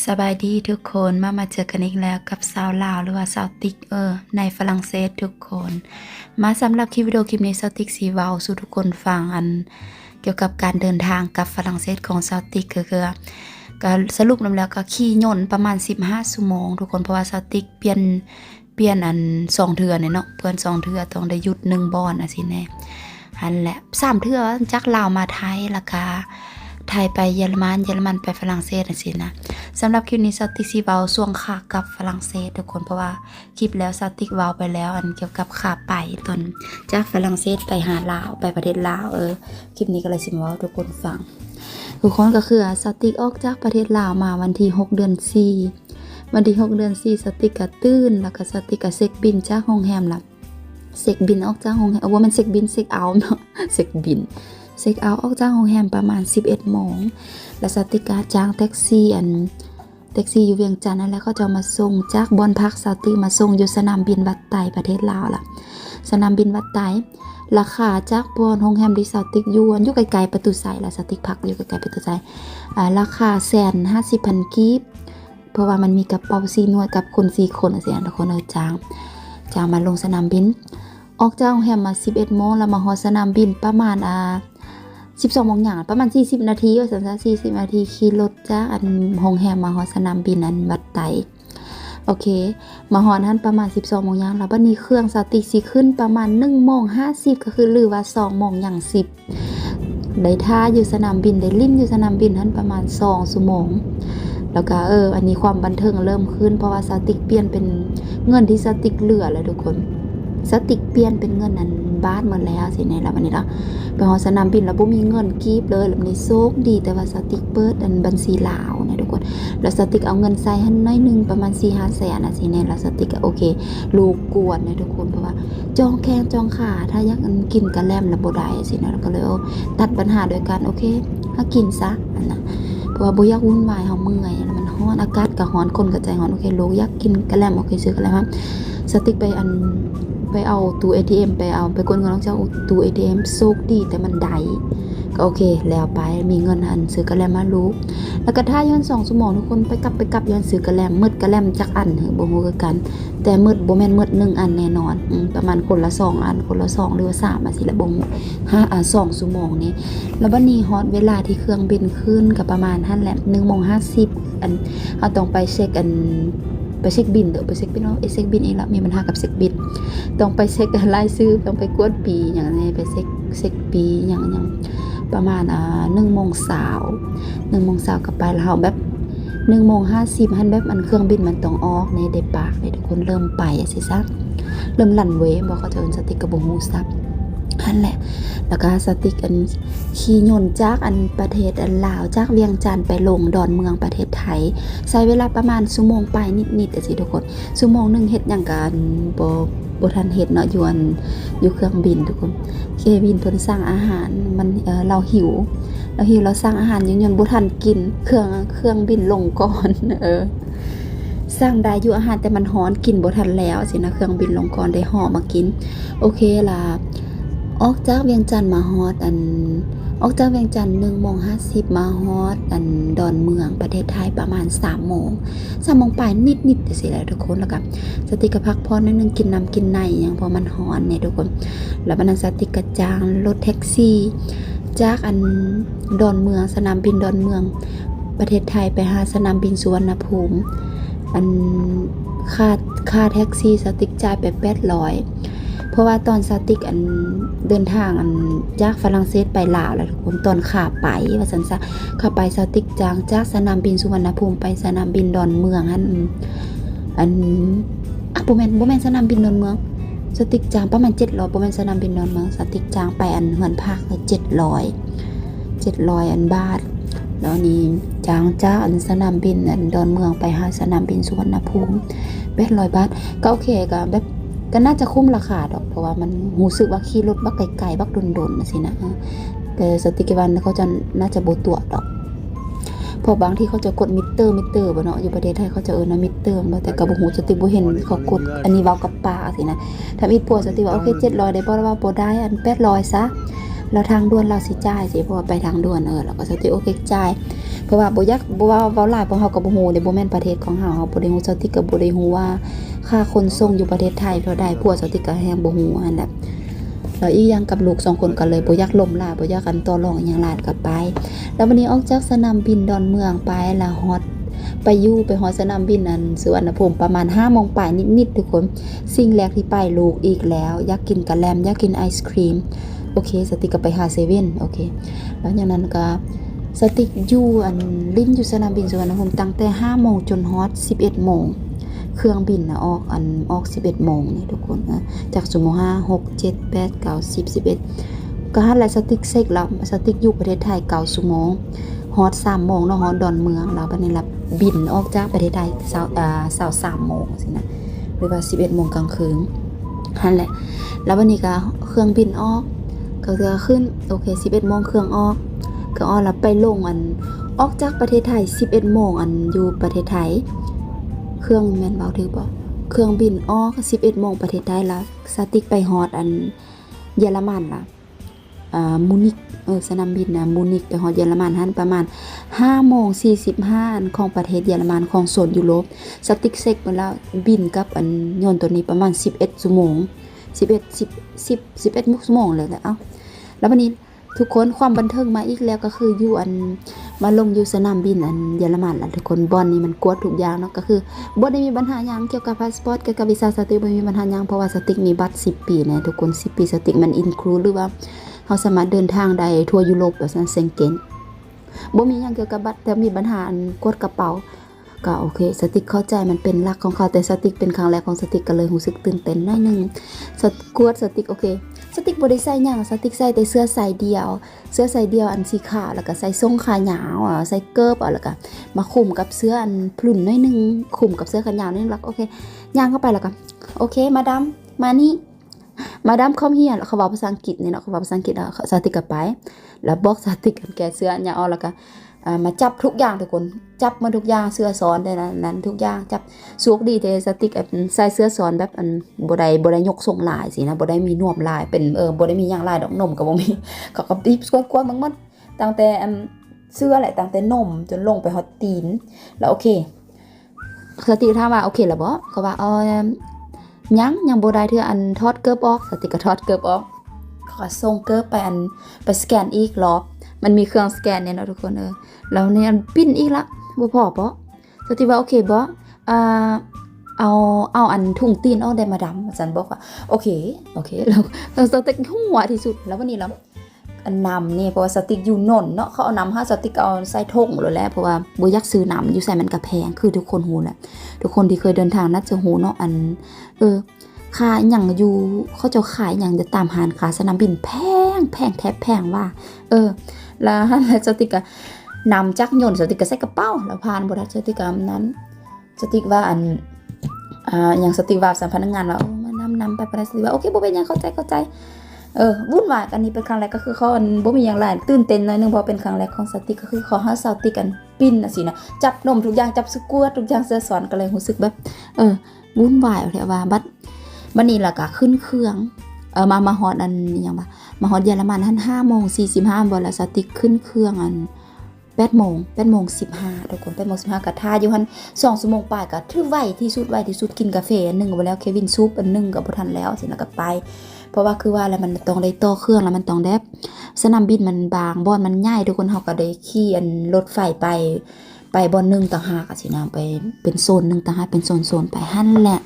สบายดีทุกคนมาเจอกันอีกแล้วกับสาวลาวหรือว่าสาวติ๊กในฝรั่งเศสทุกคนมาสำหรับคลิปวิดีโอคลิปนี้สาวติ๊กสีเว้าสู่ทุกคนฟังเกี่ยวกับการเดินทางกับฝรั่งเศสของสาวติ๊กคือก็สรุปนำแล้วก็ขี่ยนต์ประมาณ15ชั่วโมงทุกคนเพราะว่าสาวติ๊กเปลี่ยน2เทื่อเนี่ยเนาะเพื่อน2เทื่อต้องได้หยุด1บ่อนสิแน่หันแหละ3เทื่อจากลาวมาไทยแล้วก็ไทยไปเยอรมันไปฝรั่งเศสสินะสำหรับคลิปนี้สติกสิเว้าส่วงขากับฝรั่งเศสทุกคนเพราะว่าคลิปแล้วสติกเว้าไปแล้วเกี่ยวกับขาไปตอนจากฝรั่งเศสไปหาลาวไปประเทศลาวคลิปนี้ก็เลยสิมาเว้าทุกคนฟังทุกคนก็คือสติกออกจากประเทศลาวมาวันที่6เดือน4วันที่6เดือน4สติกก็ตื่นแล้วก็สติกก็เช็คบินจากโรงแรมล่ะเช็คบินออกจากโรงแรมว่ามันเช็คบินเช็คเอาท์เนาะเช็คบินเช็คเอาท์ออกจากโรงแรมประมาณ 11 โมงแล้วสติกก็จ้างแท็กซี่อยู่เวียงจันทน์นั่นแหละเขาจะมาส่งจากบอนพักสติกมาส่งอยู่สนามบินวัดไตประเทศลาวล่ะสนามบินวัดไตราคาจากบอนโรงแรมที่สติกอยู่ไกลๆประตูไซล่ะสติกพักอยู่ไกลๆประตูไซราคา150,000 กีบเพราะว่ามันมีกระเป๋า4หน่วยกับคน4คนสิทุกคนจ้างมาลงสนามบินออกจากโรงแรมมา11 โมงแล้วมาฮอดสนามบินประมาณ12 โมงอย่างประมาณ40 นาทีก็สัน40 นาทีขี่รถจากโรงแรมมาฮอดสนามบินวัดไตโอเคมาฮอดนั้นประมาณ12 โมงอย่างแล้วบัดนี้เครื่องสติสิขึ้นประมาณ1 โมง 50ก็คือหรือว่า2 โมงอย่าง10ได้ท่าอยู่สนามบินได้ลิ้นอยู่สนามบินนั้นประมาณ2 ชั่วโมงแล้วก็อันนี้ความบันเทิงเริ่มขึ้นเพราะว่าสติกเปลี่ยนเป็นเงินที่สติกเหลือแล้วทุกคนสติกเปลี่ยนเป็นเงินบาทหมดแล้วสิในแล้ววันนี้เนาะไปฮอดสนามบินแล้วบ่มีเงินกีบเลยแล้ววันนี้โชคดีแต่ว่าสติกเปิดบัญชีลาวนะทุกคนแล้วสติกเอาเงินใส่ให้น้อยนึงประมาณ 4-5 แสนสิในแล้วสติกก็โอเคลูกกวนนะทุกคนเพราะว่าจองแข้งจองขาถ้าอยากกินกะแลมแล้วบ่ได้สินะแล้วก็เลยตัดปัญหาโดยการโอเคถ้ากินซะนะเพราะว่าบ่อยากวุ่นวายเฮาเมื่อยแล้วมันร้อนอากาศก็ร้อนคนก็ใจร้อนโอเคลูกอยากกินกะแลมโอเคซื้อกะแลมสติกไปเอาตู้ ATM ไปกดเงินจากตู้ ATM โชคดีแต่มันได้ก็โอเคแล้วไปมีเงินซื้อกระแลมมาลูกแล้วก็ถ้าย้อน2 ชั่วโมงทุกคนไปกลับย้อนซื้อกระแลมมืดกระแลมจักอันบ่ฮู้คือกันแต่มืดบ่แม่นมืด1 อันแน่นอนประมาณคนละ2 อันคนละ2หรือว่า3สิละบ่ฮู้2 ชั่วโมงนี้แล้วบัดนี้ฮอดเวลาที่เครื่องบินขึ้นก็ประมาณหั่นแหละ1 โมง 50เฮาต้องไปเช็คไปเช็คบินไปเช็คบินเช็คบินเองละมีปัญหากับเช็คบินต้องไปเช็ครายชื่อต้องไปกวดปีอย่างนี้ไปเช็คปีอย่างประมาณ1 โมงเช้าก็ไปแล้วแบบ1 โมง 50หันแบบเครื่องบินมันต้องออกในเดปากทุกคนเริ่มไปสิซะเริ่มลั่นเวบ่เขาจะสติกกระบ่ฮู้ซับนั่นแหละแล้วก็สติกขี่ยนต์จากประเทศลาวจากเวียงจันทน์ไปลงดอนเมืองประเทศไทยใช้เวลาประมาณชั่วโมงไปนิดๆสิทุกคนชั่วโมงนึงเฮ็ดหยังกันบ่ทันเฮ็ดเนาะอยู่เครื่องบินทุกคนเคบินเพิ่นสั่งอาหารมันเราหิวเราสั่งอาหารยังบ่ทันกินเครื่องบินลงก่อนสั่งได้อยู่อาหารแต่มันร้อนกินบ่ทันแล้วสินะเครื่องบินลงก่อนได้ห่อมากินโอเคล่ะออกจากเวียงจันทน์มาฮอดออกจากเวียงจันทน์1 โมง 50มาฮอดดอนเมืองประเทศไทยประมาณ3 โมงไปนิดๆสิแหละทุกคนแล้วก็สติกพักพรนิดนึงกินน้ำกินในอย่างเพราะมันร้อนเนี่ยทุกคนแล้วบัดนั้นสติกจ้างรถแท็กซี่จากดอนเมืองสนามบินดอนเมืองประเทศไทยไปหาสนามบินสุวรรณภูมิค่าแท็กซี่สติกจ่ายไป800เพราะว่าตอนสติกเดินทางจากฝรั่งเศสไปลาวแล้วทุกคนตอนขาไปว่าซั่นซะขาไปสติกจางจากสนามบินสุวรรณภูมิไปสนามบินดอนเมืองบ่แม่นสนามบินดอนเมืองสติกจางประมาณ700บ่แม่นสนามบินดอนเมืองสติกจางไปเฮือนพัก700บาทแล้วนี้จางจากสนามบินดอนเมืองไปหาสนามบินสุวรรณภูมิ800 บาทก็โอเคก็แบบก็น่าจะคุ้มราคาดอกเพราะว่ามันรู้สึกว่าขี่รถบักไกลๆบักดนๆสินะแต่สติกวันเขาจะน่าจะบ่ตัวดอกเพราะบางที่เขาจะกดมิเตอร์บ่เนาะอยู่ประเทศไทยเขาจะมิเตอร์บ่แต่ก็บ่ฮู้สติบ่เห็นเขากดอันนี้เว้ากับป้าสินะถ้ามีผัวสติว่าโอเค700ได้บ่ว่าบ่ได้800ซะแล้วทางด่วนเราสิจ่ายสิเพราะว่าไปทางด่วนแล้วก็สติโอเคจ่ายพ ราะว่าบ่อยากบ่ว่าเว้าหลายเพราะเฮาก็บ่ฮู้เด้บ่แม่นประเทศของเฮาบ่ได้ฮู้สติกก็บ่ได้ฮู้ว่าค่าขนส่งอยู่ประเทศไทยเท่าใดพวกสติกก็แฮงบ่ฮู้อันนั้นแล้วอีกอย่างกับลูก2คนก็เลยบ่อยากล้มหลายบ่อยากกันต่อรองอีหยังหลายก็ไปแล้ววันนี้ออกจากสนามบินดอนเมืองไปแล้วฮอดไปฮอดสนามบินอันสุวรรณภูมิประมาณ 5 โมงปลายนิดๆทุกคนสิ่งแรกที่ไปลูกอีกแล้วอยากกินกะแลมอยากกินไอศครีมโอเคสติกก็ไปหาเซเว่นโอเคแล้วอย่างนั้นก็สติกอยู่ลิ้นอยู่สนามบินสุวรรณภูมิตั้งแต่ 5 โมงจนฮอด 11 โมงเครื่องบินนะออก 11 โมงนี่ทุกคนนะจากชั่วโมง5 6 7 8 9 10 11ก็ฮัดและสติกเซ็กแล้วสติกอยู่ประเทศไทย9ชั่วโมงฮอด 3 โมงเนาะฮอดดอนเมืองแล้วบัดนี้ล่ะบินออกจากประเทศไทย23 โมงสินะหรือว่า 11 โมงกลางคืนนั่นแหละแล้ววันนี้ก็เครื่องบินออกก็จะขึ้นโอเค 11 โมงเครื่องออกแล้วไปลงออกจากประเทศไทย 11 โมงอยู่ประเทศไทยเครื่องแม่นเบาถือบ่เครื่องบินออก 11 โมงประเทศไทยแล้วสติกไปฮอดเยอรมันล่ะมูนิกสนามบินนะมูนิกไปฮอดเยอรมันหันประมาณ 5 โมง 45ของประเทศเยอรมันของโซนยุโรปสติกเซ็กมาแล้วบินกับยนต์ตัวนี้ประมาณ 11 ชั่วโมง11 ชั่วโมงเลยแหละแล้ววันนี้ทุกคนความบันเทิงมาอีกแล้วก็คืออยู่มาลงอยู่สนามบินเยอรมันล่ะทุกคนบอนนี่มันกวดทุกอย่างเนาะก็คือบ่ได้มีปัญหาหยังเกี่ยวกับพาสปอร์ตเกี่ยวกับวีซ่าสติกบ่มีปัญหาหยังเพราะว่าสติกมีบัตร10 ปีนะทุกคน10 ปีสติกมันอินคลูดหรือว่าเฮาสามารถเดินทางได้ทั่วยุโรปแบบนั้นเซงเก้นบ่มีหยังเกี่ยวกับบัตรแต่มีปัญหากดกระเป๋าก็โอเคสติกเข้าใจมันเป็นหลักของเขาแต่สติกเป็นครั้งแรกของสติกก็เลยรู้สึกตื่นเต้นหน่อยนึงสติกโอเคสติกบ่ได้ใส่หยังสติกใส่แต่เสื้อใส่เดียวอันสีขาวแล้วก็ใส่ทรงขายาวใส่เกิบแล้วก็มาคลุมกับเสื้อพลุ่นหน่อยนึงคลุมกับเสื้อขายาวนิดนึงแล้วโอเคย่างเข้าไปแล้วก็โอเคมาดามมานี่มาดามคอมเฮียแล้วเขาเว้าภาษาอังกฤษนี่เนาะเขาเว้าภาษาอังกฤษแล้วสติกก็ไปแล้วบอกสติกแกเสื้ออันยาวแล้วก็มาจับทุกอย่างทุกคนจับมาทุกอย่างเสื้อซ้อนได้นั้นทุกอย่างจับสวกดีเทสติกใส่เสื้อซ้อนแบบบ่ได้ยกทรงลายสินะบ่ได้มีนวมลายเป็นบ่ได้มีหยังลายดอกนมก็บ่มีเขาก็ดิบกวนๆหมดตั้งแต่เสื้อแหละตั้งแต่นมจนลงไปฮอดตีนแล้วโอเคสติกถามว่าโอเคแล้วบ่ก็ว่ายังบ่ได้เทื่อทอดเกิบออกสติกก็ทอดเกิบออกเขาก็ส่งเกิบไปสแกนอีกรอบมันมีเครื่องสแกนเนี่ยเนาะทุกคนแล้วเนี่ยปิ้นอีกละบ่พอบ่สติว่าโอเคบ่เอาถุงตีนออกได้มาดำฉันบอกว่าโอเคแล้วสติกหัวที่สุดแล้ววันนี้เรานำนี่เพราะว่าสติกอยู่นนเนาะเขาเอานำ5สติกเอาใส่ถุงเลยแหละเพราะว่าบ่อยากซื้อนำอยู่ใส่มันก็แพงคือทุกคนฮู้แหละทุกคนที่เคยเดินทางน่าจะฮู้เนาะค่าหยังอยู่เขาจะขายหยังจะตามหาค่าสนามบินแพงแทบแพงว่าแล้วสติกก็นำจักยนต์สติกก็ใส่กระเป๋าแล้วผ่านบ่ได้สติกก็นั้นสติกว่าอย่างสติกว่าสัมพนักงานว่ามานำไปประสติว่าโอเคบ่เป็นหยังเข้าใจวุ่นวายอันนี้เป็นครั้งแรกก็คือเขาบ่มีหยังหลายตื่นเต้นหน่อยนึงเพราะเป็นครั้งแรกของสติกก็คือขอให้สติกปิ้นน่ะสินะจับนมทุกอย่างจับสกวดทุกอย่างเสื้อสอนก็เลยรู้สึกแบบวุ่นวายแท้ว่าบัดนี้ล่ะก็ขึ้นเครื่องมาฮอดหยังมาฮอดเยอรมัน5 โมง 45บ่แล้วสติกขึ้นเครื่อง8 โมง15ทุกคน8 โมง 15ก็ท่าอยู่หั่น2 ชั่วโมงปลายก็ถือไวที่สุดกินกาแฟอันนึงบ่แล้วเควินซุปอันนึงก็บ่ทันแล้วสิแล้วก็ไปเพราะว่าคือว่าแล้วมันต้องได้ต่อเครื่องแล้วมันต้องได้สนามบินมันบางบ่อนมันใหญ่ทุกคนเฮาก็ได้ขี่รถไฟไปบ่อนนึงต่างหากสินะไปเป็นโซนนึงต่างหากเป็นโซนไปหั่นแหละ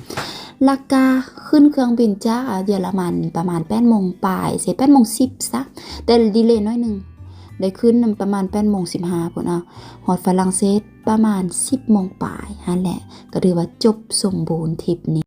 ราคาขึ้นเครื่องบินจากเยอรมันประมาณ8 โมงปลายเสร็จ8 โมง 10ซะแต่ดีเลย์น้อยนึงได้ขึ้นประมาณ8 โมง 15พุ่นฮอดฝรั่งเศสประมาณ10 โมงปลายหั่นแหละก็ถือว่าจบสมบูรณ์ทริปนี้